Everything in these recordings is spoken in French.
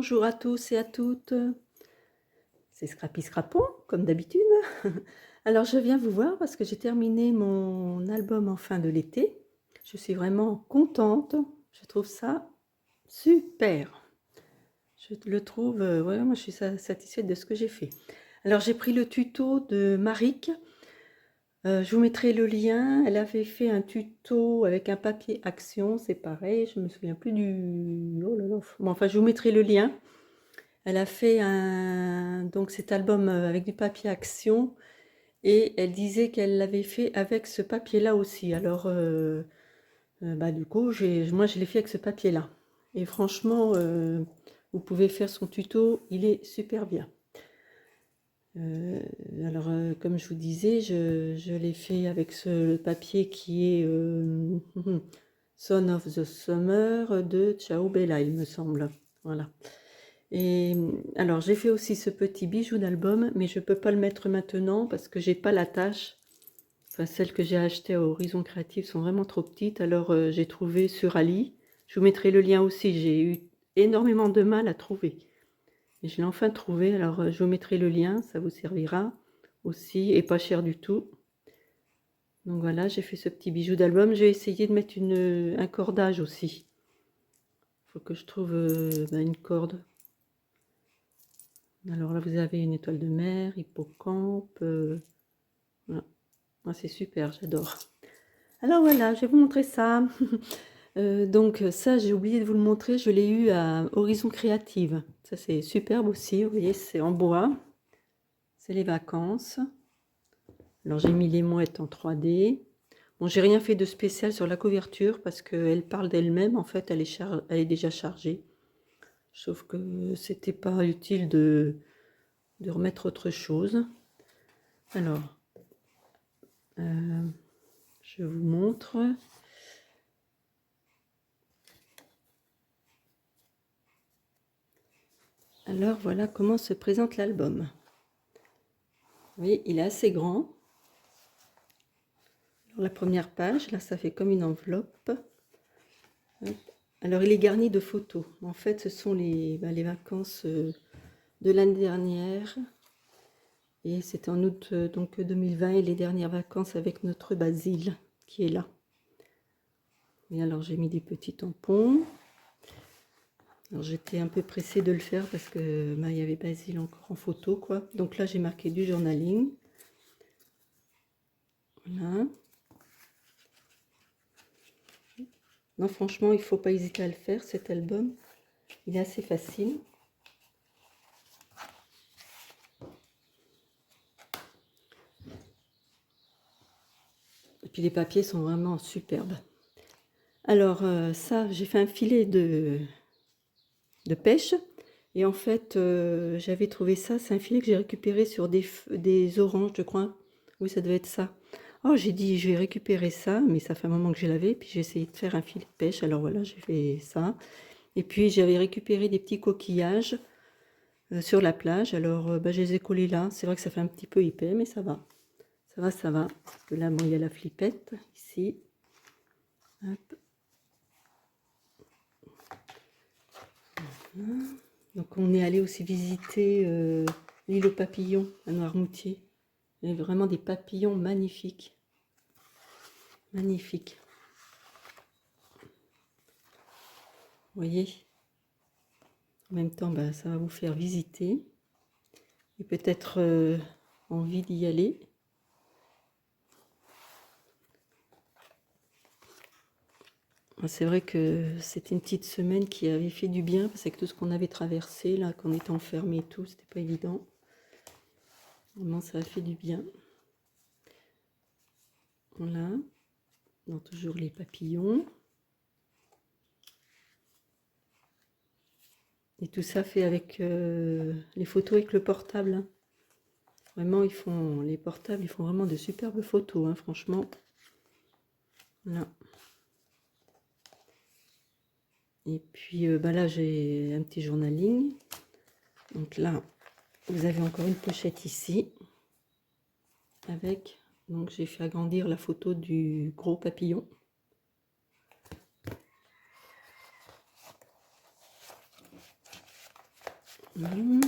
Bonjour à tous et à toutes, c'est Scrappy Scrapon, comme d'habitude. Alors je viens vous voir parce que j'ai terminé mon album en fin de l'été. Je suis vraiment contente, je trouve ça super. Je le trouve, vraiment, je suis satisfaite de ce que j'ai fait. Alors j'ai pris le tuto de Maric, je vous mettrai le lien. Elle avait fait un tuto avec un papier action, c'est pareil, je me souviens plus du... Oh là là, bon, enfin je vous mettrai le lien. Elle a fait donc cet album avec du papier action et elle disait qu'elle l'avait fait avec ce papier-là aussi. Alors, bah, du coup, moi, je l'ai fait avec ce papier-là. Et franchement, vous pouvez faire son tuto, il est super bien. Euh, alors, comme je vous disais, je l'ai fait avec ce papier qui est Son of the Summer de Ciao Bella, il me semble. Voilà. Et alors, j'ai fait aussi ce petit bijou d'album, mais je ne peux pas le mettre maintenant parce que j'ai pas la tâche. Enfin, celles que j'ai achetées à Horizon Créatif sont vraiment trop petites. Alors, j'ai trouvé sur Ali. Je vous mettrai le lien aussi. J'ai eu énormément de mal à trouver. Et je l'ai enfin trouvé. Alors, je vous mettrai le lien. Ça vous servira aussi. Et pas cher du tout. Donc voilà, j'ai fait ce petit bijou d'album. J'ai essayé de mettre un cordage aussi. Il faut que je trouve une corde. Alors là, vous avez une étoile de mer, hippocampe. Voilà. Ah, c'est super, j'adore. Alors voilà, je vais vous montrer ça. Donc ça, j'ai oublié de vous le montrer, je l'ai eu à Horizon Créative. Ça, c'est superbe aussi, vous voyez, c'est en bois. C'est les vacances. Alors j'ai mis les mouettes en 3D. Bon, j'ai rien fait de spécial sur la couverture parce qu'elle parle d'elle-même. En fait, elle est déjà chargée. Sauf que c'était pas utile de remettre autre chose. Alors, je vous montre. Alors voilà comment se présente l'album. Oui, il est assez grand. Alors, la première page, là, ça fait comme une enveloppe. Alors, il est garni de photos. En fait, ce sont les vacances de l'année dernière. Et c'était en août donc 2020 et les dernières vacances avec notre Basile qui est là. Et alors, j'ai mis des petits tampons. Alors, j'étais un peu pressée de le faire parce que il y avait Basile encore en photo, quoi. Donc là, j'ai marqué du journaling. Voilà. Non, franchement, il ne faut pas hésiter à le faire, cet album. Il est assez facile. Et puis les papiers sont vraiment superbes. Alors ça, j'ai fait un filet de pêche. Et en fait, j'avais trouvé ça, c'est un filet que j'ai récupéré sur des oranges, je crois. Oui, ça devait être ça. Oh, j'ai dit, je vais récupérer ça, mais ça fait un moment que je l'avais. Puis j'ai essayé de faire un filet de pêche. Alors voilà, j'ai fait ça. Et puis j'avais récupéré des petits coquillages sur la plage. Alors je les ai collés là. C'est vrai que ça fait un petit peu épais, mais ça va. Ça va, ça va. Parce que là, bon, il y a la flippette ici. Hop. Donc on est allé aussi visiter l'île aux papillons à Noirmoutier. Il y a vraiment des papillons magnifiques. Magnifiques. Vous voyez? En même temps, ça va vous faire visiter. Et peut-être envie d'y aller. C'est vrai que c'était une petite semaine qui avait fait du bien, parce que tout ce qu'on avait traversé, là, qu'on était enfermé et tout, c'était pas évident. Vraiment, ça a fait du bien. Voilà. Donc, toujours les papillons. Et tout ça fait avec les photos avec le portable. Hein. Vraiment, les portables, ils font vraiment de superbes photos, hein, franchement. Voilà. Et puis là, j'ai un petit journaling. Donc là, vous avez encore une pochette ici. Avec, donc j'ai fait agrandir la photo du gros papillon. Mmh.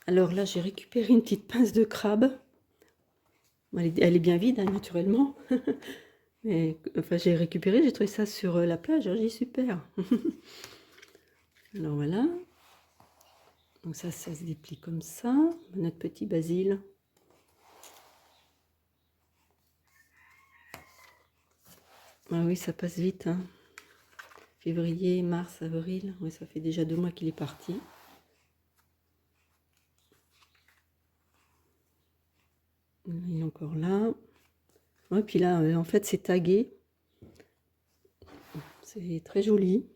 Alors là, j'ai récupéré une petite pince de crabe. Elle est bien vide, hein, naturellement. Mais enfin, j'ai récupéré, j'ai trouvé ça sur la plage. J'ai dit super. Alors voilà. Donc ça se déplie comme ça. Notre petit basil. Ah oui, ça passe vite, hein. Février, mars, avril. Oui, ça fait déjà 2 mois qu'il est parti. Il est encore là. Ouais, puis là, en fait, c'est tagué. C'est très joli.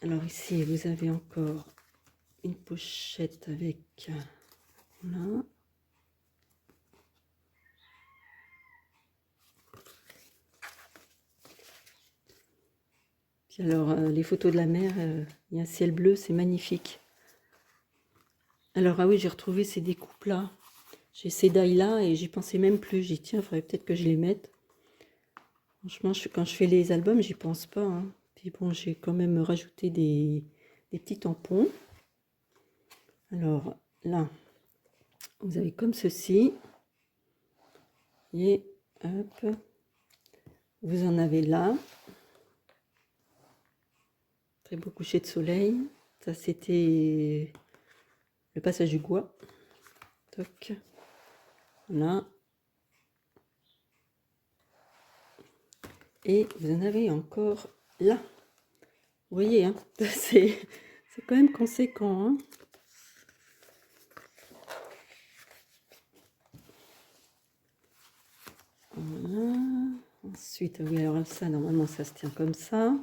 Alors ici, vous avez encore une pochette avec... Voilà. Puis alors, les photos de la mer, il y a un ciel bleu, c'est magnifique. Alors, ah oui, j'ai retrouvé ces découpes-là. J'ai ces dailles-là et j'y pensais même plus. J'ai dit, tiens, il faudrait peut-être que je les mette. Franchement, quand je fais les albums, j'y pense pas, hein. Puis bon, j'ai quand même rajouté des petits tampons. Alors là, vous avez comme ceci. Et hop, vous en avez là. Très beau coucher de soleil. Ça, c'était le passage du Gois. Toc. Voilà. Et vous en avez encore là. Vous voyez, hein, c'est quand même conséquent, hein. Voilà. Ensuite, oui, alors ça, normalement, ça se tient comme ça.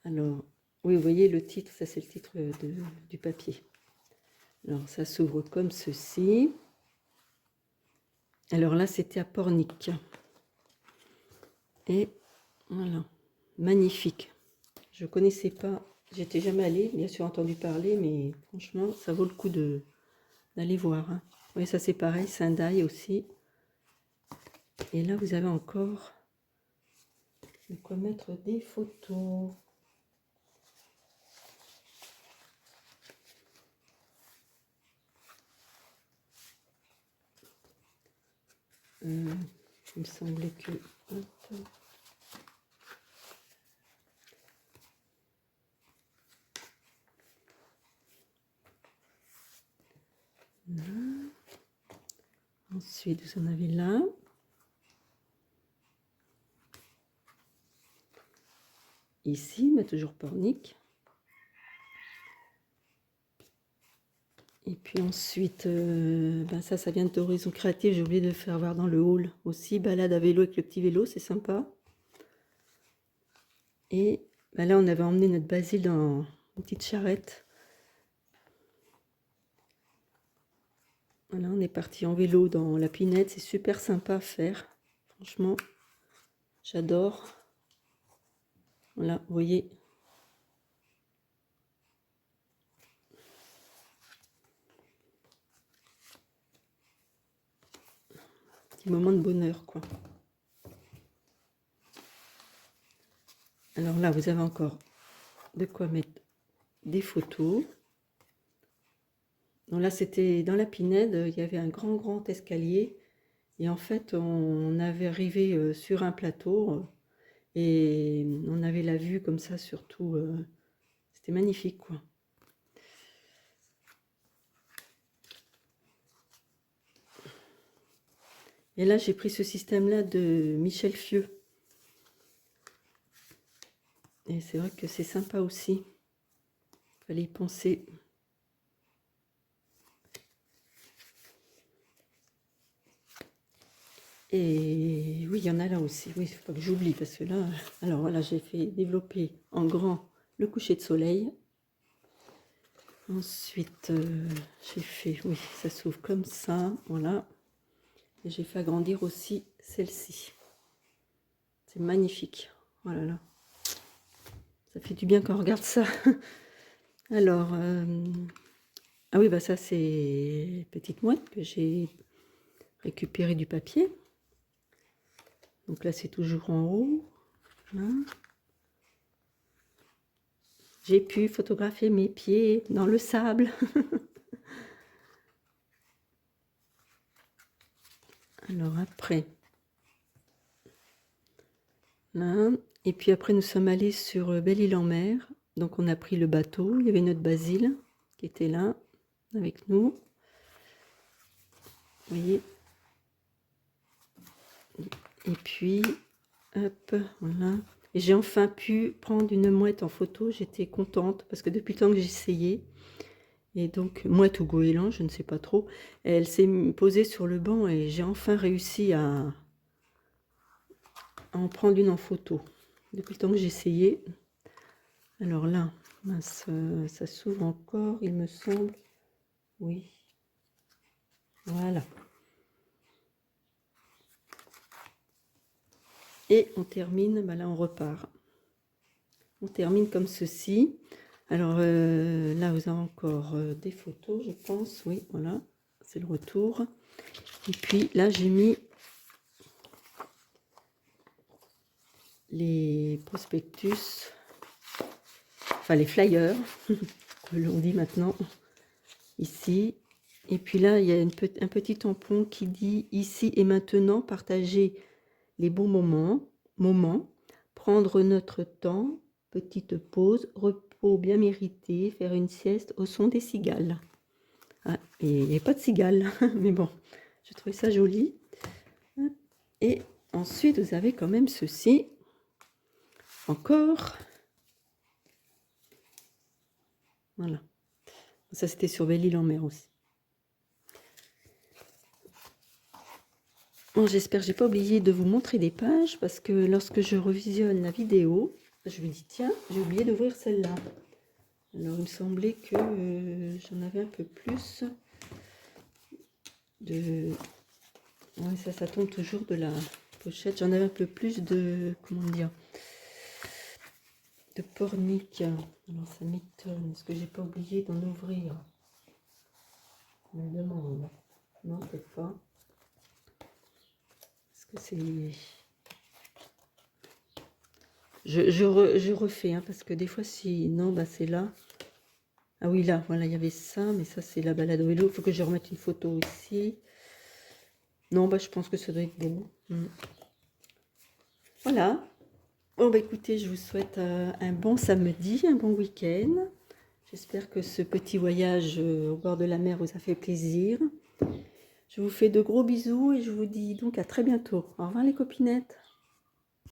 Alors, oui, vous voyez le titre, ça c'est le titre du papier. Alors, ça s'ouvre comme ceci. Alors là, c'était à Pornic. Et voilà, magnifique. Je connaissais pas, j'étais jamais allée, bien sûr entendu parler, mais franchement, ça vaut le coup d'aller voir, hein. Oui, ça c'est pareil, Sendai aussi. Et là, vous avez encore de quoi mettre des photos. Il me semblait que... Hop. Là. Ensuite, vous en avez là. Ici, mais toujours Pornic. Et puis ensuite, ben ça vient d'Horizon Créatif. J'ai oublié de le faire voir dans le hall aussi. Balade à vélo avec le petit vélo, c'est sympa. Et ben là, on avait emmené notre Basile dans une petite charrette. Voilà, on est parti en vélo dans la Pinette. C'est super sympa à faire. Franchement, j'adore. Voilà, vous voyez. Petit moment de bonheur, quoi. Alors là, vous avez encore de quoi mettre des photos. Donc là, c'était dans la Pinède, il y avait un grand escalier. Et en fait, on avait arrivé sur un plateau et on avait la vue comme ça sur tout. C'était magnifique, quoi. Et là, j'ai pris ce système-là de Michel Fieux. Et c'est vrai que c'est sympa aussi. Fallait y penser. Et oui, il y en a là aussi. Oui, il ne faut pas que j'oublie parce que là... Alors voilà, j'ai fait développer en grand le coucher de soleil. Ensuite, j'ai fait... Oui, ça s'ouvre comme ça. Voilà. Et j'ai fait agrandir aussi celle-ci. C'est magnifique. Oh là là. Ça fait du bien quand on regarde ça. Alors... ah oui, bah ça c'est petite mouette que j'ai récupéré du papier. Donc là, c'est toujours en haut. Voilà. j'ai pu photographier mes pieds dans le sable. Alors après, là, et puis après nous sommes allés sur Belle-Île-en-Mer. Donc on a pris le bateau, il y avait notre Basile qui était là avec nous. Vous voyez. Et puis, hop, voilà. Et j'ai enfin pu prendre une mouette en photo. J'étais contente parce que depuis le temps que j'essayais. Et donc, mouette ou goéland, je ne sais pas trop. Elle s'est posée sur le banc et j'ai enfin réussi à en prendre une en photo. Depuis le temps que j'essayais. Alors là, mince, ça s'ouvre encore, il me semble. Oui. Voilà. Et on termine, ben là on repart. On termine comme ceci. Alors là, vous avez encore des photos, je pense. Oui, voilà, c'est le retour. Et puis là, j'ai mis les prospectus, enfin les flyers, que l'on dit maintenant, ici. Et puis là, il y a un petit tampon qui dit « Ici et maintenant, partager les bons moments, prendre notre temps, petite pause, repos bien mérité, faire une sieste au son des cigales. » Ah, et il n'y a pas de cigales, mais bon, je trouvais ça joli. Et ensuite, vous avez quand même ceci. Encore. Voilà. Ça, c'était sur Belle-Île-en-Mer aussi. Bon, j'espère que je n'ai pas oublié de vous montrer des pages parce que lorsque je revisionne la vidéo, je me dis, tiens, j'ai oublié d'ouvrir celle-là. Alors, il me semblait que j'en avais un peu plus de... Oui, ça tombe toujours de la pochette. J'en avais un peu plus de... Comment dire? De pornic. Alors, ça m'étonne. Est-ce que j'ai pas oublié d'en ouvrir? Je me demande. Non, peut-être pas. Est-ce que c'est... Je refais, hein, parce que des fois, si... Non, bah c'est là. Ah oui, là, voilà, il y avait ça, mais ça, c'est la balade au vélo. Il faut que je remette une photo ici. Non, bah je pense que ça doit être bon. Voilà. Bon, bah écoutez, je vous souhaite un bon samedi, un bon week-end. J'espère que ce petit voyage au bord de la mer vous a fait plaisir. Je vous fais de gros bisous et je vous dis donc à très bientôt. Au revoir les copinettes.